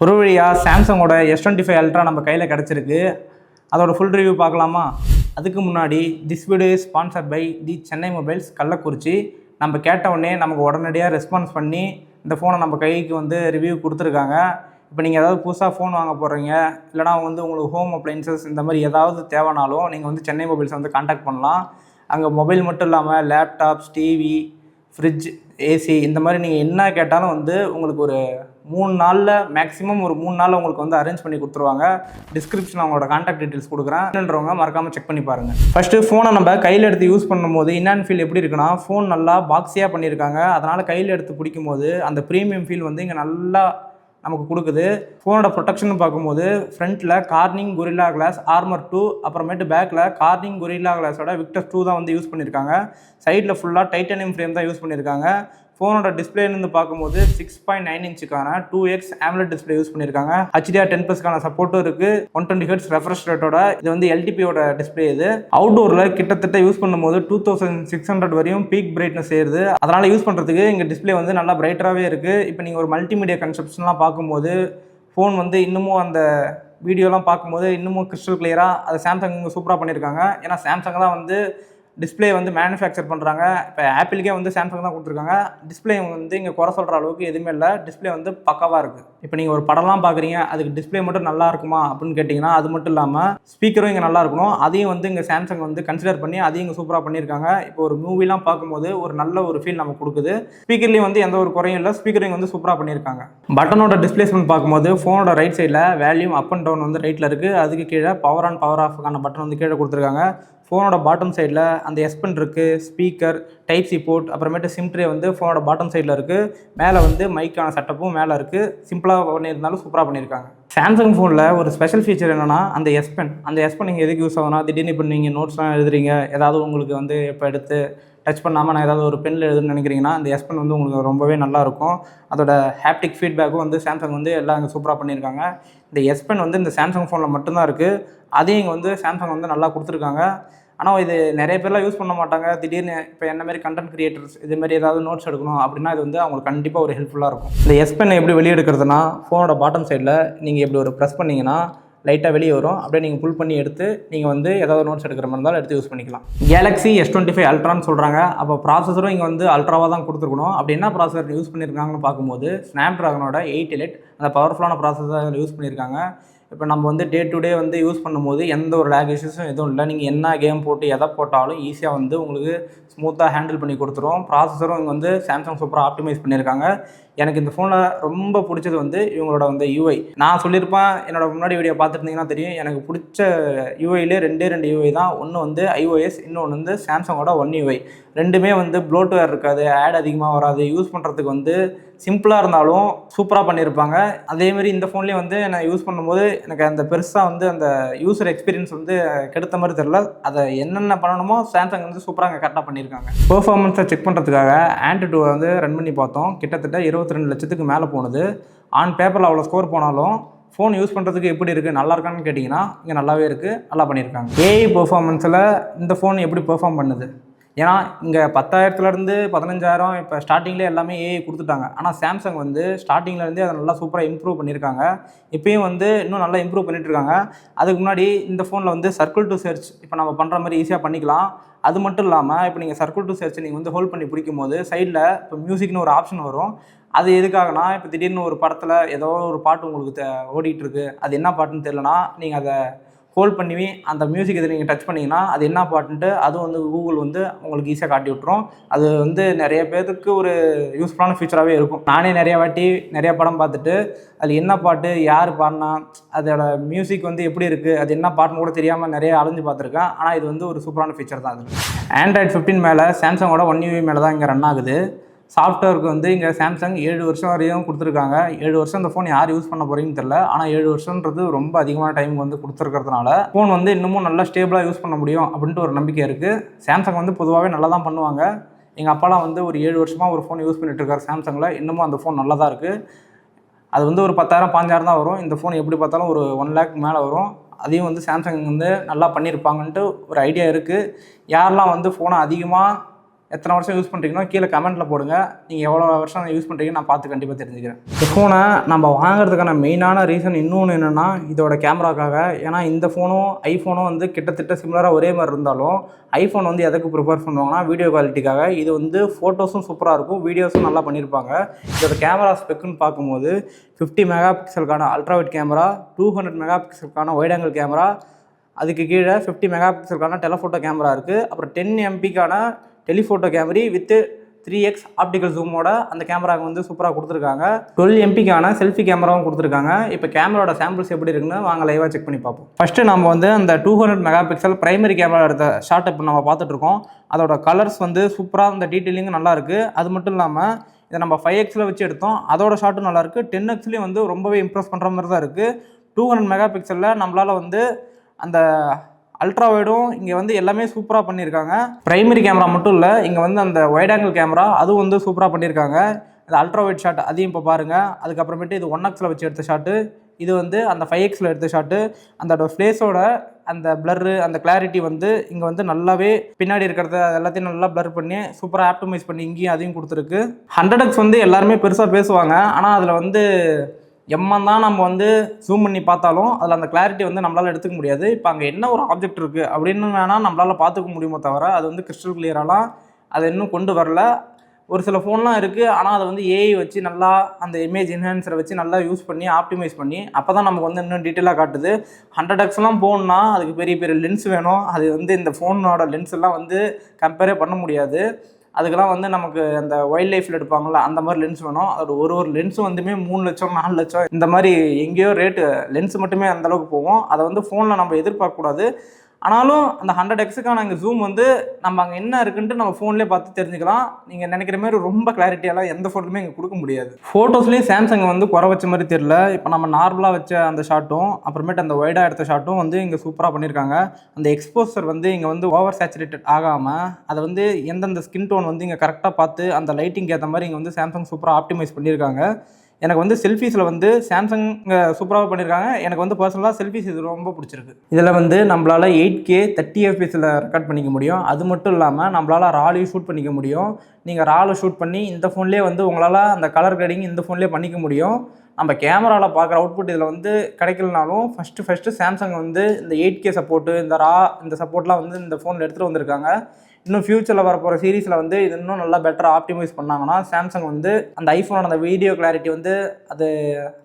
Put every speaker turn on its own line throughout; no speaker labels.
ஒரு வழியாக சாம்சங்கோட S25 ultra நம்ம கையில் கிடச்சிருக்கு. அதோட ஃபுல் ரிவ்யூ பார்க்கலாமா? அதுக்கு முன்னாடி this video is sponsored by the Chennai mobiles Kallakurichi. நம்ம கேட்ட உடனே நமக்கு உடனடியாக ரெஸ்பான்ஸ் பண்ணி இந்த ஃபோனை நம்ம கைக்கு வந்து ரிவ்யூ கொடுத்துருக்காங்க. இப்போ நீங்கள் ஏதாவது புதுசாக ஃபோன் வாங்க போகிறீங்க, இல்லைனா வந்து உங்களுக்கு ஹோம் அப்ளைன்சஸ் இந்த மாதிரி ஏதாவது தேவைனாலும் நீங்கள் வந்து சென்னை மொபைல்ஸ் வந்து கான்டாக்ட் பண்ணலாம். அங்கே மொபைல் மட்டும் இல்லாமல் லேப்டாப்ஸ், டிவி, ஃப்ரிட்ஜ், ஏசி இந்த மாதிரி நீங்கள் என்ன கேட்டாலும் வந்து உங்களுக்கு ஒரு 3 நாளில் மேக்ஸிமம் ஒரு 3 நாளில் உங்களுக்கு வந்து அரேஞ்ச் பண்ணி கொடுத்துருவாங்க. டிஸ்கிரிப்ஷன் அவங்களோட கான்டாக்ட் டீட்டெயில்ஸ் கொடுக்குறேன்றவங்க மறக்காமல் செக் பண்ணி பாருங்கள். ஃபஸ்ட்டு ஃபோனை நம்ம கையில் எடுத்து யூஸ் பண்ணும்போது இன்னான் ஃபீல் எப்படி இருக்குன்னா, ஃபோன் நல்லா பாக்ஸியாக பண்ணியிருக்காங்க. அதனால் கையில் எடுத்து பிடிக்கும்போது அந்த ப்ரீமியம் ஃபீல் வந்து இங்கே நல்லா நமக்கு கொடுக்குது. ஃபோனோட ப்ரொடெக்ஷன் பார்க்கும்போது ஃப்ரண்ட்டில் கார்னிங் கொரில்லா கிளாஸ் ஆர்மர் 2, அப்புறமேட்டு பேக்கில் கார்னிங் கொரில்லா கிளாஸோட விக்டர் 2 தான் வந்து யூஸ் பண்ணியிருக்காங்க. சைடில் ஃபுல்லாக டைட்டானியம் ஃப்ரேம் தான் யூஸ் பண்ணியிருக்காங்க. ஃபோனோட டிஸ்பிளேன்னு பார்க்கும்போது 6.9 இன்ச்சுக்கான 2x AMOLED டிஸ்பிளே யூஸ் பண்ணியிருக்காங்க. HDR10+க்கான சப்போர்ட்டும் இருக்குது. 120 Hz ரெஃப்ரெஷ் ரேட்டோட இது வந்து LTPயோட டிஸ்பிளே. இது அவுட்டோரில் கிட்டத்தட்ட யூஸ் பண்ணும்போது 2600 வரையும் பீக் பிரைட்னஸ் ஏறுது. அதனால் யூஸ் பண்ணுறதுக்கு இங்கே டிஸ்பிளே வந்து நல்லா பிரைட்டராகவே இருக்குது. இப்போ நீங்கள் ஒரு மல்டிமீடியா கன்செப்ஷன்லாம் பார்க்கும்போது ஃபோன் வந்து இன்னமும் அந்த வீடியோலாம் பார்க்கும்போது இன்னமும் கிறிஸ்டல் கிளியராக அதை சாம்சங் சூப்பராக பண்ணியிருக்காங்க. ஏன்னா சாம்சங் தான் வந்து டிஸ்பிளே வந்து மேனுஃபேக்சர் பண்ணுறாங்க. இப்போ ஆப்பிளுக்கே வந்து சாம்சங் தான் கொடுத்துருக்காங்க. டிஸ்பிளே வந்து இங்கே குறை சொல்கிற அளவுக்கு எதுவுமே இல்லை. டிஸ்பிளே வந்து பக்காவாக இருக்குது. இப்போ நீங்கள் ஒரு படம்லாம் பார்க்குறீங்க, அதுக்கு டிஸ்பிளே மட்டும் நல்லா இருக்குமா அப்படின்னு கேட்டிங்கன்னா அது மட்டும் இல்லாமல் ஸ்பீக்கரும் இங்கே நல்லா இருக்கணும். அதையும் வந்து இங்கே சாம்சங் வந்து கன்சிடர் பண்ணி அதையும் இங்கே சூப்பராக பண்ணியிருக்காங்க. இப்போ ஒரு மூவிலாம் பார்க்கும்போது ஒரு நல்ல ஒரு ஃபீல் நமக்கு கொடுக்குது. ஸ்பீக்கர்லேயும் வந்து எந்த ஒரு குறையும் இல்லை. ஸ்பீக்கரையும் வந்து சூப்பராக பண்ணியிருக்காங்க. பட்டனோட டிஸ்பிளேஸ்மெண்ட் பார்க்கும்போது ஃபோனோட ரைட் சைடில் வேல்யூம் அப் அண்ட் டவுன் வந்து ரைட்டில் இருக்குது. அதுக்கு கீழே பவர் ஆன் பவர் ஆஃப்க்கான பட்டன் வந்து கீழே கொடுத்துருக்காங்க. ஃபோனோட பாட்டம் சைடில் அந்த S Pen இருக்குது, ஸ்பீக்கர், டைப் சி போர்ட், அப்புறமேட்டு சிம் ட்ரே வந்து ஃபோனோட பாட்டம் சைடில் இருக்குது. மேலே வந்து மைக்கான செட்டப்பும் மேலே இருக்குது. சிம்பிளாக பண்ணியிருந்தாலும் சூப்பராக பண்ணியிருக்காங்க. சாம்சங் ஃபோனில் ஒரு ஸ்பெஷல் ஃபீச்சர் என்னென்னா அந்த S Pen. அந்த S Pen நீங்கள் எதுக்கு யூஸ் ஆகுனா, திடீர்னு இப்போ நீங்கள் நோட்ஸ்லாம் எழுதுறீங்க, ஏதாவது உங்களுக்கு வந்து இப்போ எடுத்து டச் பண்ணாமல் நான் ஏதாவது ஒரு பெனில் எழுதுன்னு நினைக்கிறீங்கன்னா அந்த S Pen வந்து உங்களுக்கு ரொம்பவே நல்லாயிருக்கும். அதோட ஹாப்டிக் ஃபீட்பேக்கும் வந்து சாம்சங் வந்து எல்லாம் இங்கே சூப்பராக பண்ணியிருக்காங்க. இந்த S Pen வந்து இந்த சாம்சங் ஃபோனில் மட்டும்தான் இருக்குது. அதையும் இங்கே வந்து சாம்சங் வந்து நல்லா கொடுத்துருக்காங்க. ஆனால் இது நிறைய பேர்லாம் யூஸ் பண்ண மாட்டாங்க. திடீர்னு இப்போ என்ன மாதிரி கண்டென்ட் கிரியேட்டர்ஸ் இதுமாரி ஏதாவது நோட்ஸ் எடுக்கணும் அப்படின்னா இது வந்து அவங்களுக்கு கண்டிப்பாக ஒரு ஹெல்ப்ஃபுல்லாக இருக்கும். இந்த S Pen எப்படி வெளியே எடுக்கிறதுனா, ஃபோனோட பாட்டம் சைடில் நீங்கள் எப்படி ஒரு ப்ரெஸ் பண்ணிங்கன்னா லைட்டாக வெளியே வரும். அப்படியே நீங்கள் புல் பண்ணி எடுத்து நீங்கள் வந்து ஏதாவது நோட்ஸ் எடுக்கிற மாதிரி இருந்தாலும் எடுத்து யூஸ் பண்ணிக்கலாம். கேலக்ஸி S25 அல்ட்ரான்னு சொல்கிறாங்க. அப்போ ப்ராசஸரும் இங்கே வந்து அல்ட்ராவாக தான் கொடுத்துருக்கணும். அப்படி என்ன ப்ராசஸர் யூஸ் பண்ணியிருக்காங்கன்னு பார்க்கும்போது ஸ்னாப்ட்ராகனோட 8 Elite அந்த பவர்ஃபுல்லான ப்ராசஸர் யூஸ் பண்ணியிருக்காங்க. இப்போ நம்ம வந்து டே டு டே வந்து யூஸ் பண்ணும்போது எந்த ஒரு லேக் இஷ்யூஸும் எதுவும் இல்லை. நீங்கள் என்ன கேம் போட்டு எதை போட்டாலும் ஈஸியாக வந்து உங்களுக்கு ஸ்மூத்தாக ஹேண்டில் பண்ணி கொடுத்துரும். ப்ராசஸரும் இங்கே வந்து சாம்சங் சூப்பராக ஆப்டிமைஸ் பண்ணியிருக்காங்க. எனக்கு இந்த ஃபோனில் ரொம்ப பிடிச்சது வந்து இவங்களோட வந்து UI. நான் சொல்லியிருப்பேன், என்னோட முன்னாடி வீடியோ பார்த்துருந்தீங்கன்னா தெரியும். எனக்கு பிடிச்ச UIலே 2 UI தான். ஒன்று வந்து iOS, இன்னொன்று வந்து சாம்சங்கோட One UI. ரெண்டுமே வந்து ப்ளோட்வேர் இருக்காது, ஆட் அதிகமாக வராது. யூஸ் பண்ணுறதுக்கு வந்து சிம்பிளாக இருந்தாலும் சூப்பராக பண்ணியிருப்பாங்க. அதேமாதிரி இந்த ஃபோன்லேயே வந்து நான் யூஸ் பண்ணும்போது எனக்கு அந்த பெருசாக வந்து அந்த யூசர் எக்ஸ்பீரியன்ஸ் வந்து கெடுத்த மாதிரி தெரியல. அதை என்னென்ன பண்ணணுமோ சாம்சங் வந்து சூப்பராக அங்கே கரெக்டாக பண்ணியிருக்காங்க. பெர்ஃபார்மன்ஸை செக் பண்ணுறதுக்காக Antutu வந்து ரன் பண்ணி பார்த்தோம். கிட்டத்தட்ட 22 லட்சத்துக்கு மேலே போனது. ஆன் பேப்பரில் அவ்வளோ ஸ்கோர் போனாலும் ஃபோன் யூஸ் பண்ணுறதுக்கு எப்படி இருக்குது, நல்லா இருக்கான்னு கேட்டிங்கன்னா இங்கே நல்லாவே இருக்குது, நல்லா பண்ணியிருக்காங்க. AI பெர்ஃபார்மன்ஸில் இந்த ஃபோன் எப்படி பெர்ஃபார்ம் பண்ணுது? ஏன்னா இங்கே 10,000லேருந்து 15,000 இப்போ ஸ்டார்டிங்லேயே எல்லாமே AI கொடுத்துட்டாங்க. ஆனால் சாம்சங் வந்து ஸ்டார்டிங்லேருந்தே அதை நல்லா சூப்பராக இம்ப்ரூவ் பண்ணியிருக்காங்க. இப்போயும் வந்து இன்னும் நல்லா இம்ப்ரூவ் பண்ணிகிட்ருக்காங்க. அதுக்கு முன்னாடி இந்த ஃபோனில் வந்து சர்க்கிள் டு சர்ச் இப்போ நம்ம பண்ணுற மாதிரி ஈஸியாக பண்ணிக்கலாம். அது மட்டும் இல்லாமல் இப்போ நீங்கள் சர்க்கிள் டு சர்ச் நீங்கள் வந்து ஹோல்ட் பண்ணி பிடிக்கும் போது சைடில் இப்போ மியூசிக்னு ஒரு ஆப்ஷன் வரும். அது எதுக்காகனா, இப்போ திடீர்னு ஒரு படத்தில் ஏதோ ஒரு பாட்டு உங்களுக்கு ஓடிட்டுருக்கு, அது என்ன பாட்டுன்னு தெரியலனா நீங்கள் அதை ஹோல்ட் பண்ணி அந்த மியூசிக் இதை நீங்கள் டச் பண்ணிங்கன்னா அது என்ன பாட்டுன்ட்டு அதுவும் வந்து கூகுள் வந்து உங்களுக்கு ஈஸியாக காட்டி விட்டுரும். அது வந்து நிறைய பேருக்கு ஒரு யூஸ்ஃபுல்லான ஃபீச்சராகவே இருக்கும். நானே நிறைய வாட்டி நிறைய படம் பார்த்துட்டு அது என்ன பாட்டு, யார் பாடினா, அதோட மியூசிக் வந்து எப்படி இருக்குது, அது என்ன பாட்டுன்னு கூட தெரியாமல் நிறைய அலைஞ்சு பார்த்துருக்கேன். ஆனால் இது வந்து ஒரு சூப்பரான ஃபீச்சர் தான். அது Android 15 மேலே சாம்சங்கோட One UI மேலே தான் இங்கே ரன் ஆகுது. சாஃப்ட்வேருக்கு வந்து இங்கே சாம்சங் 7 வருஷம் வரையும் கொடுத்துருக்காங்க. 7 வருஷம் இந்த ஃபோன் யார் யூஸ் பண்ண போகிறீங்கன்னு தெரில. ஆனால் 7 வருஷன்றது ரொம்ப அதிகமான டைம் வந்து கொடுத்துருக்கிறதுனால ஃபோன் வந்து இன்னமும் நல்லா ஸ்டேபிளாக யூஸ் பண்ண முடியும் அப்படின்ட்டு ஒரு நம்பிக்கை இருக்குது. சாம்சங் வந்து பொதுவாகவே நல்லா தான் பண்ணுவாங்க. எங்கள் அப்பாலாம் வந்து ஒரு 7 வருஷமாக ஒரு ஃபோன் யூஸ் பண்ணிட்டுருக்காரு சாம்சங்கில். இன்னமும் அந்த ஃபோன் நல்லா தான் இருக்குது. அது வந்து ஒரு 10,000 15,000 தான் வரும். இந்த ஃபோன் எப்படி பார்த்தாலும் ஒரு 1 lakh மேலே வரும். அதையும் வந்து சாம்சங் வந்து நல்லா பண்ணியிருப்பாங்கன்ட்டு ஒரு ஐடியா இருக்குது. யாரெல்லாம் வந்து ஃபோனை அதிகமாக எத்தனை வருஷம் யூஸ் பண்ணுறீங்களோ கீழே கமெண்ட்டில் போடுங்க. நீங்கள் எவ்வளோ வருஷம் யூஸ் பண்ணுறீங்கன்னு நான் பார்த்து கண்டிப்பாக தெரிஞ்சுக்கிறேன். இந்த ஃபோனை நம்ம வாங்குறதுக்கான மெயினான ரீசன் இன்னொன்று என்னென்னா இதோட கேமராக்காக. ஏன்னா இந்த ஃபோனும் ஐஃபோனும் வந்து கிட்டத்தட்ட சிமிலராக ஒரே மாதிரி இருந்தாலும் ஐஃபோன் வந்து எதுக்கு ப்ரிஃபர் பண்ணுவாங்கன்னா வீடியோ குவாலிட்டிக்காக. இது வந்து ஃபோட்டோஸும் சூப்பராக இருக்கும், வீடியோஸும் நல்லா பண்ணியிருப்பாங்க. இதோட கேமரா ஸ்பெக்குன்னு பார்க்கும்போது 50 மெகா பிக்சலுக்கான அல்ட்ராவைட் கேமரா, 200 மெகா பிக்சலுக்கான வைட் ஆங்கிள் கேமரா, அதுக்கு கீழே 50 மெகா பிக்சலுக்கான டெலஃபோட்டோ கேமரா இருக்குது. அப்புறம் 10 எம்பிக்கான telephoto camera with 3x optical ஜூமோட அந்த கேமராவுக்கு வந்து சூப்பராக கொடுத்துருக்காங்க. 12 எம்பிக்கான செல்ஃபி கேமராவும் கொடுத்துருக்காங்க. இப்போ கேமராவோட சாம்பிள்ஸ் எப்படி இருக்குன்னு வாங்க லைவாக செக் பண்ணி பார்ப்போம். ஃபஸ்ட்டு நம்ம வந்து அந்த 200 மெகா பிக்சல் பிரைமரி கேமரா எடுத்த ஷார்ட் இப்போ நம்ம பார்த்துட்ருக்கோம். அதோட கலர்ஸ் வந்து சூப்பராக, அந்த டீட்டெயிலிங்கும் நல்லா இருக்குது. அது மட்டும் இல்லாமல் இதை நம்ம 5xல வச்சு எடுத்தோம், அதோட ஷார்ட்டும் நல்லாயிருக்கு. 10xலேயும் வந்து ரொம்பவே இம்ப்ரெஸ் பண்ணுற மாதிரி தான் இருக்குது. 200 மெகா பிக்சலில் நம்மளால் வந்து அந்த அல்ட்ரா வைடும் இங்கே வந்து எல்லாமே சூப்பராக பண்ணியிருக்காங்க. ப்ரைமரி கேமரா மட்டும் இல்லை, இங்கே வந்து அந்த வைட் ஆங்கிள் கேமரா அதுவும் வந்து சூப்பராக பண்ணியிருக்காங்க. இந்த அல்ட்ரா வைட் ஷாட் அதையும் இப்போ பாருங்கள். அதுக்கப்புறமேட்டு இது 1xல வச்சு எடுத்த ஷாட்டு, இது வந்து அந்த 5xல எடுத்த ஷாட்டு. அந்த ஃபேஸோட அந்த பிளர்ரு, அந்த கிளாரிட்டி வந்து இங்கே வந்து நல்லாவே பின்னாடி இருக்கிறத எல்லாத்தையும் நல்லா பிளர் பண்ணி சூப்பராக ஆப்டிமைஸ் பண்ணி இங்கேயும் அதையும் கொடுத்துருக்கு. 100x வந்து எல்லாருமே பெருசாக பேசுவாங்க, ஆனால் அதில் வந்து தான் நம்ம வந்து ஜூம் பண்ணி பார்த்தாலும் அதில் அந்த கிளாரிட்டி வந்து நம்மளால் எடுத்துக்க முடியாது. இப்போ அங்கே என்ன ஒரு ஆப்ஜெக்ட் இருக்குது அப்படின்னு வேணால் நம்மளால் பார்த்துக்க முடியுமோ தவிர அது வந்து கிறிஸ்டல் கிளியராலாம் அதை இன்னும் கொண்டு வரல. ஒரு சில ஃபோன்லாம் இருக்குது, ஆனால் அதை வந்து ஏஐ வச்சு நல்லா அந்த இமேஜ் என்ஹான்ஸரை வச்சு நல்லா யூஸ் பண்ணி ஆப்டிமைஸ் பண்ணி அப்போ தான் நமக்கு வந்து இன்னும் டீட்டெயிலாக காட்டுது. 100xலாம் போகணுன்னா அதுக்கு பெரிய பெரிய லென்ஸ் வேணும். அது வந்து இந்த ஃபோனோட லென்ஸ் எல்லாம் வந்து கம்பேரே பண்ண முடியாது. அதுக்கெல்லாம் வந்து நமக்கு அந்த வைல்ட் லைஃப்பில் எடுப்பாங்கள்ல அந்த மாதிரி லென்ஸ் வேணும். அதோட ஒரு லென்ஸும் வந்துமே 3 லட்சம் 4 லட்சம் இந்த மாதிரி எங்கேயோ ரேட்டு லென்ஸ் மட்டுமே அந்தளவுக்கு போகும். அதை வந்து ஃபோனில் நம்ம எதிர்பார்க்கக்கூடாது. ஆனாலும் அந்த 100xக்கான அங்கே ஜூம் வந்து நம்ம அங்கே என்ன இருக்குன்ட்டு நம்ம ஃபோன்லேயே பார்த்து தெரிஞ்சுக்கலாம். நீங்கள் நினைக்கிற மாதிரி ரொம்ப கிளாரிட்டியெல்லாம் எந்த ஃபோட்டோலுமே இங்கே கொடுக்க முடியாது. ஃபோட்டோஸ்லேயும் சாம்சங் வந்து குறை வச்ச மாதிரி தெரியல. இப்போ நம்ம நார்மலாக வச்ச அந்த ஷாட்டும் அப்புறமேட்டு அந்த வைடாக எடுத்த ஷாட்டும் வந்து இங்கே சூப்பராக பண்ணியிருக்காங்க. அந்த எக்ஸ்போசர் வந்து இங்கே வந்து ஓவர் சேச்சுரேட்டட் ஆகாமல் அதை வந்து எந்தெந்த ஸ்கின் டோன் வந்து இங்கே கரெக்டாக பார்த்து அந்த லைட்டிங்க்கு ஏற்ற மாதிரி இங்கே வந்து சாம்சங் சூப்பராக ஆப்டிமைஸ் பண்ணியிருக்காங்க. எனக்கு வந்து செல்ஃபீஸில் வந்து சாம்சங் சூப்பராக பண்ணியிருக்காங்க. எனக்கு வந்து பர்சனலாக செல்ஃபீஸ் இது ரொம்ப பிடிச்சிருக்கு. இதில் வந்து நம்மளால் 8K 30 fps ரெக்கார்ட் பண்ணிக்க முடியும். அது மட்டும் இல்லாமல் நம்மளால் ராலையும் ஷூட் பண்ணிக்க முடியும். நீங்கள் ராலை ஷூட் பண்ணி இந்த ஃபோன்லேயே வந்து உங்களால் அந்த கலர் கிரேடிங் இந்த ஃபோன்லேயே பண்ணிக்க முடியும். நம்ம கேமராவில் பார்க்குற அவுட்புட் இதில் வந்து கிடைக்கலனாலும் ஃபஸ்ட்டு சாம்சங் வந்து இந்த 8K சப்போர்ட்டு, இந்த சப்போர்ட்லாம் வந்து இந்த ஃபோனில் எடுத்துகிட்டு வந்திருக்காங்க. இன்னும் ஃபியூச்சரில் வரப்போகிற சீரீஸில் வந்து இது இன்னும் நல்லா பெட்டராக ஆப்டிமைஸ் பண்ணாங்கன்னா சாம்சங் வந்து அந்த ஐஃபோனோட அந்த வீடியோ கிளாரிட்டி வந்து அது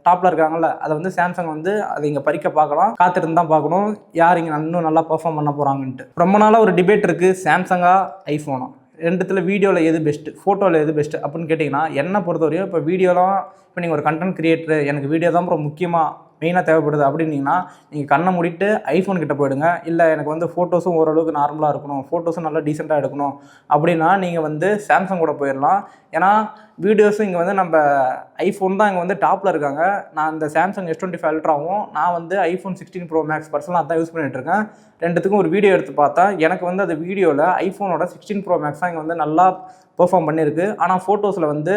டாப்பில் இருக்காங்கல்ல அதை வந்து சாம்சங் வந்து அதை இங்கே பறிக்க பார்க்கலாம். காத்திருந்து தான் பார்க்கணும் யார் இங்கே இன்னும் நல்லா பெர்ஃபார்ம் பண்ண போகிறாங்கன்ட்டு. ரொம்ப நாளாக ஒரு டிபேட் இருக்குது, சாம்சங்கா ஐஃபோனா ரெண்டுத்தில் வீடியோவில் எது பெஸ்ட்டு, ஃபோட்டோவில் எது பெஸ்ட்டு அப்படின்னு கேட்டிங்கன்னா என்னை பொறுத்தவரையும் இப்போ வீடியோலாம் இப்போ நீங்கள் ஒரு கண்டென்ட் கிரியேட்டரு எனக்கு வீடியோ தான் ரொம்ப முக்கியமாக மெயினாக தேவைப்படுது அப்படின்னீங்கன்னா நீங்கள் கண்ணை மூடிட்டு ஐஃபோன் கிட்ட போயிடுங்க. இல்லை எனக்கு வந்து ஃபோட்டோஸும் ஓரளவுக்கு நார்மலாக இருக்கணும், ஃபோட்டோஸும் நல்லா டீசெண்டாக எடுக்கணும் அப்படின்னா நீங்கள் வந்து சாம்சங் கூட போயிடலாம். ஏன்னா வீடியோஸும் இங்கே வந்து நம்ம ஐஃபோன் தான் இங்கே வந்து டாப்பில் இருக்காங்க. நான் இந்த சாம்சங் S25 அல்ட்ராவும் நான் வந்து iPhone 16 Pro Max பர்சனலாக அதான் யூஸ் பண்ணிகிட்ருக்கேன். ரெண்டுத்துக்கும் ஒரு வீடியோ எடுத்து பார்த்தா எனக்கு வந்து அந்த வீடியோவில் ஐஃபோனோட 16 Pro Max தான் இங்கே வந்து நல்லா பெர்ஃபார்ம் பண்ணியிருக்கு. ஆனால் ஃபோட்டோஸில் வந்து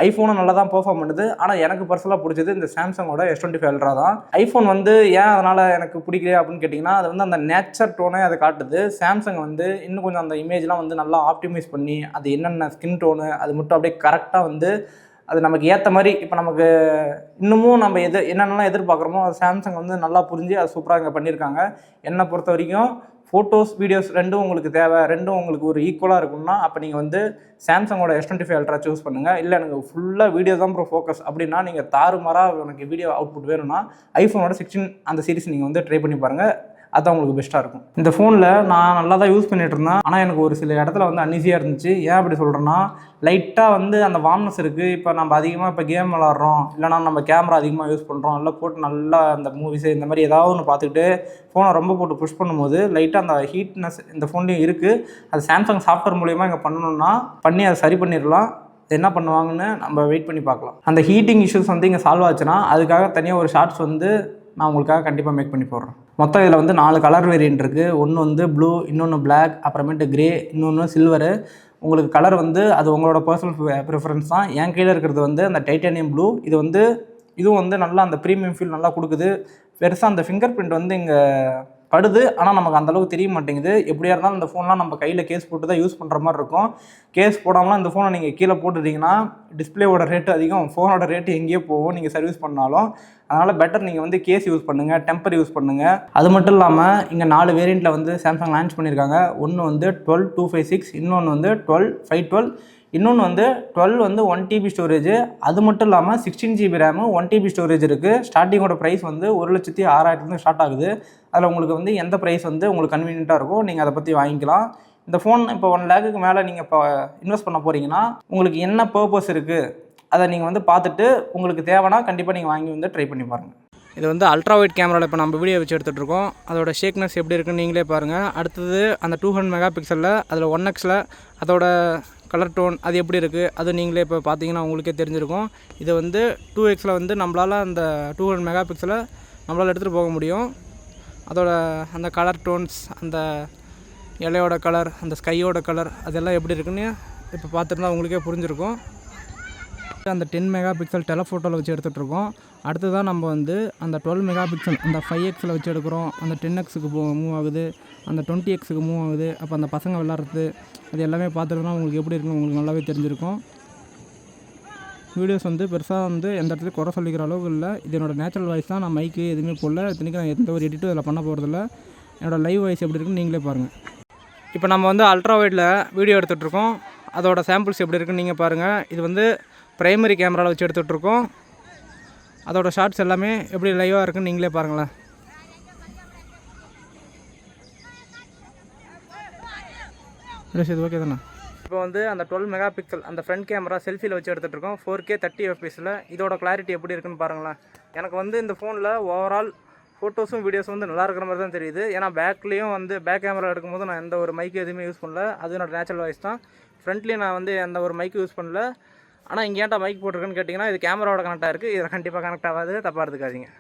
ஐஃபோனும் நல்லா தான் பெர்ஃபார்ம் பண்ணுது. ஆனால் எனக்கு பர்சனலாக பிடிச்சது இந்த சாம்சங்கோட S25 அல்ட்ரா தான். ஐஃபோன் வந்து ஏன் அதனால் எனக்கு பிடிக்கலையே அப்படின்னு கேட்டிங்கன்னா அது வந்து அந்த நேச்சர் டோனே அதை காட்டுது. சாம்சங் வந்து இன்னும் கொஞ்சம் அந்த இமேஜ்லாம் வந்து நல்லா ஆப்டிமைஸ் பண்ணி அது என்னென்ன ஸ்கின் டோனு அது மட்டும் அப்படியே கரெக்டாக வந்து அது நமக்கு ஏற்ற மாதிரி இப்போ நமக்கு இன்னமும் நம்ம என்னென்னலாம் எதிர்பார்க்குறோமோ அது சாம்சங் வந்து நல்லா புரிஞ்சு அது சூப்பராக இங்கே பண்ணியிருக்காங்க. என்னை பொறுத்த வரைக்கும் ஃபோட்டோஸ் வீடியோஸ் ரெண்டும் உங்களுக்கு தேவை, ரெண்டும் உங்களுக்கு ஒரு ஈக்குவலாக இருக்கும்னா அப்போ நீங்கள் வந்து சாம்சங்கோட S25 அல்ட்ரா சூஸ் பண்ணுங்கள். இல்லை எனக்கு ஃபுல்லாக வீடியோ தான் ப்ரோ ஃபோக்கஸ் அப்படின்னா நீங்கள் தாறுமாறாக எனக்கு வீடியோ அவுட்புட் வேணும்னா ஐஃபோனோட 16 அந்த சீரிஸ் நீங்கள் வந்து ட்ரை பண்ணி பாருங்கள், அதுதான் உங்களுக்கு பெஸ்ட்டாக இருக்கும். இந்த ஃபோனில் நான் நல்லா தான் யூஸ் பண்ணிகிட்டு இருந்தேன். ஆனால் எனக்கு ஒரு சில இடத்துல வந்து அன்ஈஸியாக இருந்துச்சு. ஏன் அப்படி சொல்கிறேன்னா லைட்டாக வந்து அந்த வார்ம்னஸ் இருக்குது. இப்போ நம்ம அதிகமாக இப்போ கேம் விளாட்றோம், இல்லைனா நம்ம கேமரா அதிகமாக யூஸ் பண்ணுறோம், இல்லை போட்டு நல்லா அந்த மூவிஸு இந்த மாதிரி ஏதாவது ஒன்று பார்த்துக்கிட்டு ஃபோனை ரொம்ப போட்டு புஷ் பண்ணும்போது லைட்டாக அந்த ஹீட்னஸ் இந்த ஃபோன்லேயும் இருக்குது. அது சாம்சங் சாஃப்ட்வேர் மூலிமா இங்கே பண்ணணுன்னா பண்ணி அதை சரி பண்ணிடலாம். என்ன பண்ணுவாங்கன்னு நம்ம வெயிட் பண்ணி பார்க்கலாம். அந்த ஹீட்டிங் இஷ்யூஸ் வந்து இங்கே சால்வ் ஆச்சுன்னா அதுக்காக தனியாக ஒரு ஷார்ட்ஸ் வந்து நான் உங்களுக்காக கண்டிப்பாக மேக் பண்ணி போடுறேன். மொத்தம் இதில் வந்து 4 கலர் வேரியன்ட் இருக்குது. ஒன்று வந்து ப்ளூ, இன்னொன்று பிளாக், அப்புறமேட்டு கிரே, இன்னொன்று சில்வரு. உங்களுக்கு கலர் வந்து அது உங்களோட பர்சனல் ப்ரிஃபரன்ஸ் தான். என் கையில் இருக்கிறது வந்து அந்த டைட்டானியம் ப்ளூ. இதுவும் வந்து நல்லா அந்த ப்ரீமியம் ஃபீல் நல்லா கொடுக்குது. பெருசாக அந்த ஃபிங்கர் பிரிண்ட் வந்து இங்கே படுது, ஆனால் நமக்கு அந்தளவுக்கு தெரிய மாட்டேங்குது. எப்படியா இருந்தாலும் இந்த ஃபோன்லாம் நம்ம கையில் கேஸ் போட்டு தான் யூஸ் பண்ணுற மாதிரி இருக்கும். கேஸ் போடாமலாம் இந்த ஃபோனை நீங்கள் கீழே போட்டுட்டிங்கன்னா டிஸ்பிளேவோட ரேட்டு அதிகம், ஃபோனோட ரேட்டு எங்கேயோ போகும் நீங்கள் சர்வீஸ் பண்ணாலும். அதனால் பெட்டர் நீங்கள் வந்து கேஸ் யூஸ் பண்ணுங்கள், டெம்பர் யூஸ் பண்ணுங்கள். அது மட்டும் இல்லாமல் இங்கே 4 வேரியண்ட்டில் வந்து சாம்சங் லான்ச் பண்ணியிருக்காங்க. ஒன்று வந்து 12256, இன்னொன்று வந்து 12512, இன்னொன்று வந்து 12 வந்து 1 TB ஸ்டோரேஜ். அது மட்டும் இல்லாமல் 16 GB ரேமு 1 TB ஸ்டோரேஜ் இருக்குது. ஸ்டார்டிங்கோட ப்ரைஸ் வந்து 1,06,000 ஸ்டார்ட் ஆகுது. அதில் உங்களுக்கு வந்து எந்த ப்ரைஸ் வந்து உங்களுக்கு கன்வீனியண்ட்டாக இருக்கும் நீங்கள் அதை பற்றி வாங்கிக்கலாம். இந்த ஃபோன் இப்போ 1 லேக்குக்கு மேலே நீங்கள் இப்போ இன்வெஸ்ட் பண்ண போகிறீங்கன்னா உங்களுக்கு என்ன பர்பஸ் இருக்குது அதை நீங்கள் வந்து பார்த்துட்டு உங்களுக்கு தேவைன்னா கண்டிப்பாக நீங்கள் வாங்கி வந்து ட்ரை பண்ணி பாருங்கள். இது வந்து அல்ட்ரா வைட் கேமராவில் இப்போ நம்ம வீடியோ வச்சு எடுத்துகிட்டு இருக்கோம். அதோட ஷேக்னஸ் எப்படி இருக்குன்னு நீங்களே பாருங்கள். அடுத்தது அந்த 200 மெகா பிக்சலில் அதில் 1x அதோட கலர் டோன் அது எப்படி இருக்குது அது நீங்களே இப்போ பார்த்தீங்கன்னா உங்களுக்கே தெரிஞ்சிருக்கும். இது வந்து 2x வந்து நம்மளால் அந்த 200 மெகா பிக்சலை நம்மளால் எடுத்துகிட்டு போக முடியும். அதோட அந்த கலர் டோன்ஸ், அந்த இலையோட கலர், அந்த ஸ்கையோட கலர் அதெல்லாம் எப்படி இருக்குன்னு இப்போ பார்த்துருந்தா உங்களுக்கே புரிஞ்சிருக்கும். அந்த 10 மெகா பிக்சல் டெலஃபோட்டோவில் வச்சு எடுத்துகிட்ருக்கோம். அடுத்து தான் நம்ம வந்து அந்த 12 மெகா பிக்சல் அந்த 5x வச்சு எடுக்கிறோம். அந்த 10xக்கு மூவ் ஆகுது, அந்த 20xக்கு மூவ் ஆகுது. அப்போ அந்த பசங்க விளாட்றது அது எல்லாமே பார்த்துருந்தா உங்களுக்கு எப்படி இருக்குன்னு உங்களுக்கு நல்லாவே தெரிஞ்சிருக்கும். வீடியோஸ் வந்து பெருசாக வந்து எந்த இடத்துலையும் குறை சொல்லிக்கிற அளவுக்கு இல்லை. இது என்னோடய நேச்சுரல் வாய்ஸ் தான். நான் மைக்கு எதுவுமே போடல. இத்தனைக்கும் நான் எந்த ஒரு எடிட்டும் இதில் பண்ண போகிறதில்ல. என்னோடய லைவ் வாய்ஸ் எப்படி இருக்குன்னு நீங்களே பாருங்கள். இப்போ நம்ம வந்து அல்ட்ரா வைடில் வீடியோ எடுத்துகிட்ருக்கோம். அதோட சாம்பிள்ஸ் எப்படி இருக்குன்னு நீங்கள் பாருங்கள். இது வந்து ப்ரைமரி கேமராவில் வச்சு எடுத்துகிட்ருக்கோம். அதோட ஷார்ட்ஸ் எல்லாமே எப்படி லைவாக இருக்குன்னு நீங்களே பாருங்களேன். இது ஓகே தானே? இப்போ வந்து அந்த 12 மெகா பிக்சல் அந்த ஃப்ரண்ட் கேமரா செல்ஃபியில் வச்சு எடுத்துகிட்ருக்கோம். 4K 30 fps. இதோட கிளாரிட்டி எப்படி இருக்குன்னு பாருங்களேன். எனக்கு வந்து இந்த ஃபோனில் ஓவரால் ஃபோட்டோஸும் வீடியோஸும் வந்து நல்லா இருக்கிற மாதிரி தான் தெரியுது. ஏன்னா பேக்லேயும் வந்து பேக் கேமரா எடுக்கும்போது நான் எந்த ஒரு மைக்கு எதுவுமே யூஸ் பண்ணல. அது என்னோட நேச்சுரல் வாய்ஸ் தான். ஃப்ரண்ட்லேயும் நான் வந்து எந்த ஒரு மைக்கு யூஸ் பண்ணல. ஆனால் இங்கே ஏன்டா மைக் போட்டிருக்குன்னு கேட்டிங்கன்னா இது கேமராவோட கனெக்ட் ஆகிருக்கு. இதில் கண்டிப்பாக கனெக்ட் ஆகாது, தப்பாக எடுத்துக்காதீங்க.